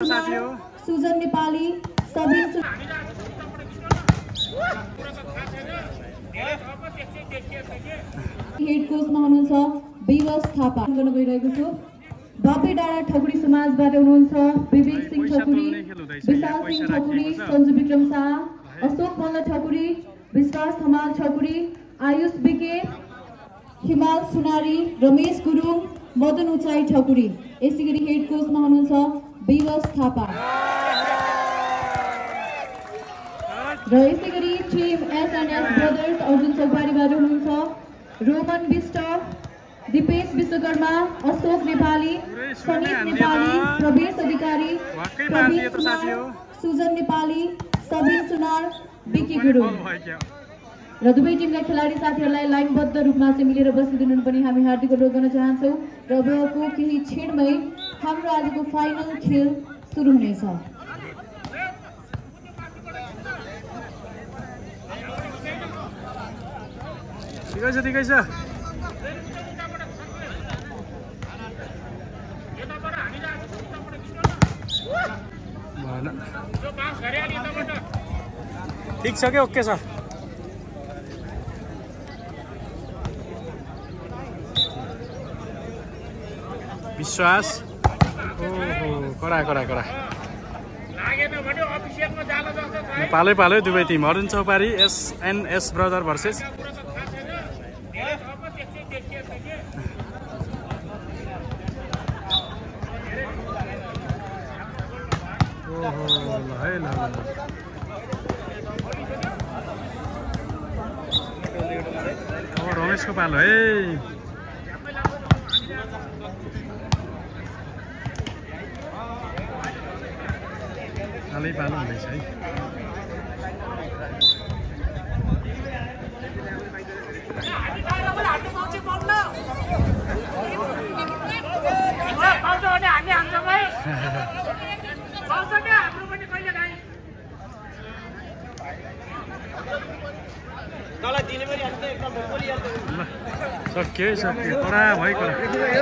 Sujan Nepali Sabin head कोचमा हुनुहुन्छ विवश थापा गर्न गइरहेको छु। बाबे डाँडा ठकुरी समाजबाट हुनुहुन्छ विवेक सिंह ठकुरी, विशाल सिंह ठकुरी, सञ्जु विक्रम शाह, अशोक मल्ल ठकुरी, विश्वास हमाल ठकुरी, आयुष बिके, हिमाल सुनारी, रमेश गुरुङ, मदन उचाई ठकुरी। यसैगरी हेड कोचमा हुनुहुन्छ विवश थापा र यसैगरी टिम एसएनएस ब्रदर्स अर्जुन चौपारीबाट हुनुहुन्छ रोमन विष्ट, दिपेश विश्वकर्मा, अशोक नेपाली, सनित नेपाली, प्रवेश अधिकारी, सुजन नेपाली, सबिन सुनार, विकी गुरुङ र दुवै टिमका खेलाडी साथीहरूलाई लाइनबद्ध रूपमा चाहिँ मिलेर बसिदिनु पनि हामी हार्दिक अनुरोध गर्न चाहन्छौँ र अबको केही क्षणमै हाम्रो आजको फाइनल खेल सुरु हुनेछ। ठिकै छ ठिक छ कि ओके छ। विश्वास कडा पालै दुवै टिम अर्जुन चौपारी एसएनएस ब्रदर भर्सेस रमेशको पालो है। पालो हुँदैछ है। सक्यो कडा भयो कडा सक्यो है।